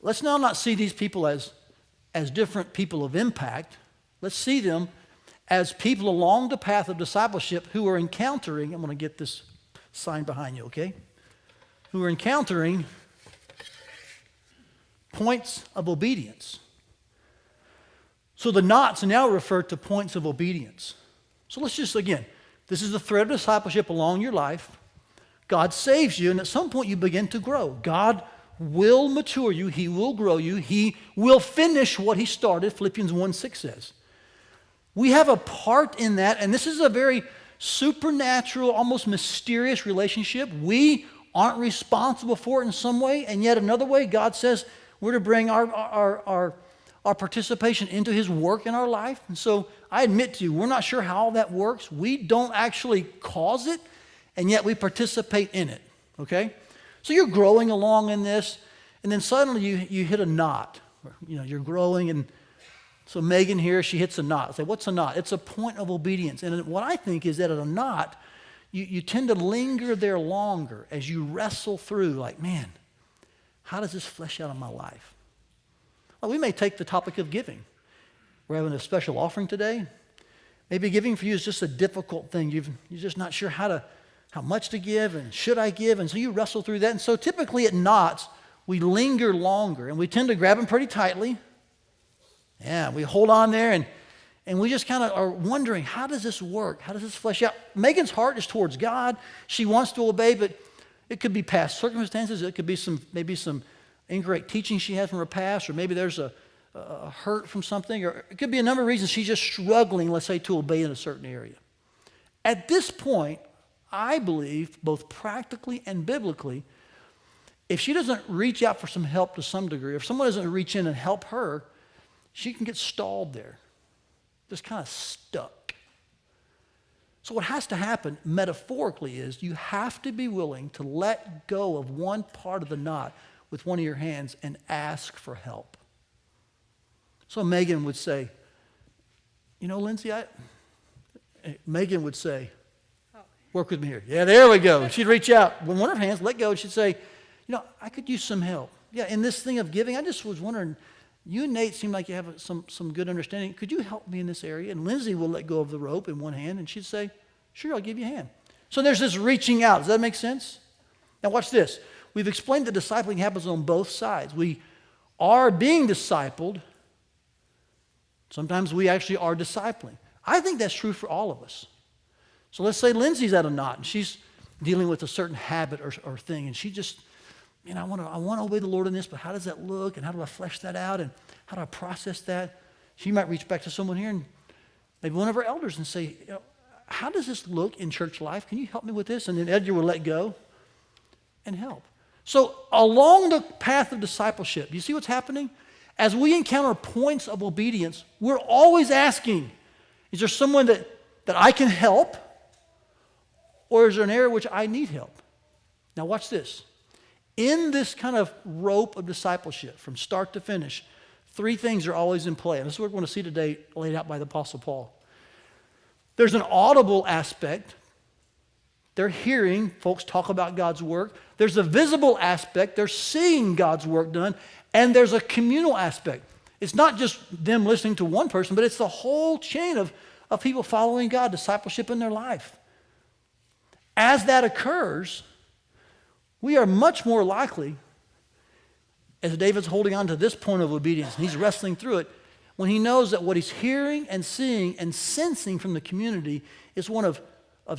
let's now not see these people as different people of impact. Let's see them as people along the path of discipleship who are encountering, I'm going to get this sign behind you, okay? Who are encountering points of obedience. So the knots now refer to points of obedience. So let's just, again, this is the thread of discipleship along your life. God saves you, and at some point you begin to grow. God will mature you. He will grow you. He will finish what he started, Philippians 1:6 says. We have a part in that, and this is a very supernatural, almost mysterious relationship. We aren't responsible for it in some way, and yet another way, God says we're to bring our participation into his work in our life. And so I admit to you, we're not sure how that works. We don't actually cause it, and yet we participate in it, okay? So you're growing along in this, and then suddenly you hit a knot. You know, you're growing, and so Megan here, she hits a knot. I say, what's a knot? It's a point of obedience. And what I think is that at a knot, you tend to linger there longer as you wrestle through, like, man, how does this flesh out in my life? Well, we may take the topic of giving. We're having a special offering today. Maybe giving for you is just a difficult thing. You're just not sure how much to give and should I give, and so you wrestle through that. And so typically at knots, we linger longer, and we tend to grab them pretty tightly. Yeah, we hold on there, and we just kind of are wondering, how does this work? How does this flesh out? Megan's heart is towards God. She wants to obey, but it could be past circumstances. It could be maybe some incorrect teaching she has from her past, or maybe there's a hurt from something, or it could be a number of reasons she's just struggling, let's say, to obey in a certain area. At this point, I believe, both practically and biblically, if she doesn't reach out for some help to some degree, if someone doesn't reach in and help her, she can get stalled there, just kind of stuck. So what has to happen metaphorically is you have to be willing to let go of one part of the knot with one of your hands and ask for help. So Megan would say, you know, Lindsay, Megan would say, work with me here. Yeah, there we go. She'd reach out with one of her hands, let go, and she'd say, you know, I could use some help. Yeah, in this thing of giving, I just was wondering, you and Nate seem like you have some good understanding. Could you help me in this area? And Lindsay will let go of the rope in one hand, and she'd say, sure, I'll give you a hand. So there's this reaching out. Does that make sense? Now watch this. We've explained that discipling happens on both sides. We are being discipled. Sometimes we actually are discipling. I think that's true for all of us. So let's say Lindsay's at a knot, and she's dealing with a certain habit or thing, and she just, you know, I want to obey the Lord in this, but how does that look, and how do I flesh that out, and how do I process that? She might reach back to someone here, and maybe one of our elders, and say, you know, how does this look in church life? Can you help me with this? And then Edgar will let go and help. So along the path of discipleship, do you see what's happening? As we encounter points of obedience, we're always asking, is there someone that I can help? Or is there an area which I need help? Now watch this. In this kind of rope of discipleship, from start to finish, three things are always in play. And this is what we're going to see today laid out by the Apostle Paul. There's an audible aspect. They're hearing folks talk about God's work. There's a visible aspect. They're seeing God's work done. And there's a communal aspect. It's not just them listening to one person, but it's the whole chain of people following God, discipleship in their life. As that occurs, we are much more likely, as David's holding on to this point of obedience, and he's wrestling through it, when he knows that what he's hearing and seeing and sensing from the community is one of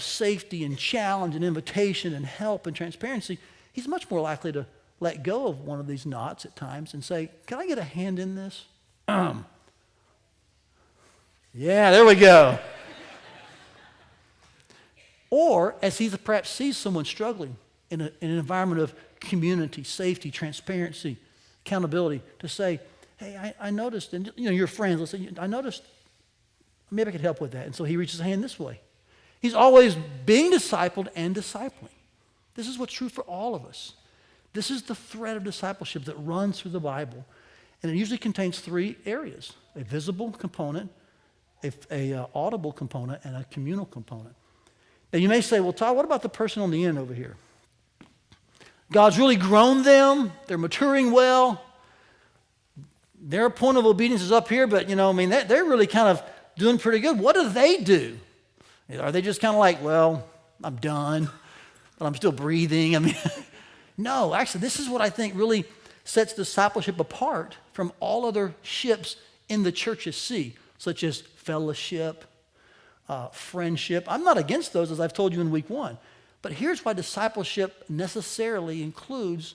safety and challenge and invitation and help and transparency, he's much more likely to let go of one of these knots at times and say, can I get a hand in this? Yeah, there we go. Or as he perhaps sees someone struggling in an environment of community, safety, transparency, accountability, to say, hey, I noticed, and you know, your friends, let's say, I noticed, maybe I could help with that. And so he reaches a hand this way. He's always being discipled and discipling. This is what's true for all of us. This is the thread of discipleship that runs through the Bible. And it usually contains three areas: a visible component, a audible component, and a communal component. Now you may say, well, Todd, what about the person on the end over here? God's really grown them. They're maturing well. their point of obedience is up here, but, they're really kind of doing pretty good. What do they do? Are they just kind of like, well, I'm done, but I'm still breathing? No, actually, this is what I think really sets discipleship apart from all other ships in the church's sea, such as fellowship, friendship. I'm not against those, as I've told you in week 1. But here's why discipleship necessarily includes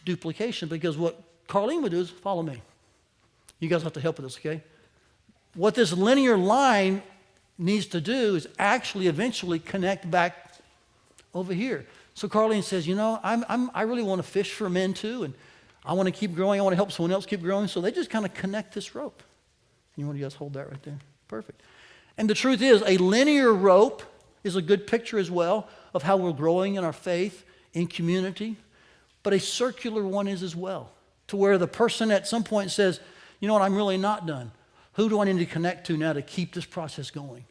duplication, because what Carlene would do is follow me. You guys have to help with this, okay? What this linear line needs to do is actually eventually connect back over here. So Carlene says, I really want to fish for men too, and I want to keep growing. I want to help someone else keep growing. So they just kind of connect this rope. You want to guys hold that right there? Perfect. And the truth is, a linear rope is a good picture as well of how we're growing in our faith, in community. But a circular one is as well, to where the person at some point says, you know what, I'm really not done. Who do I need to connect to now to keep this process going?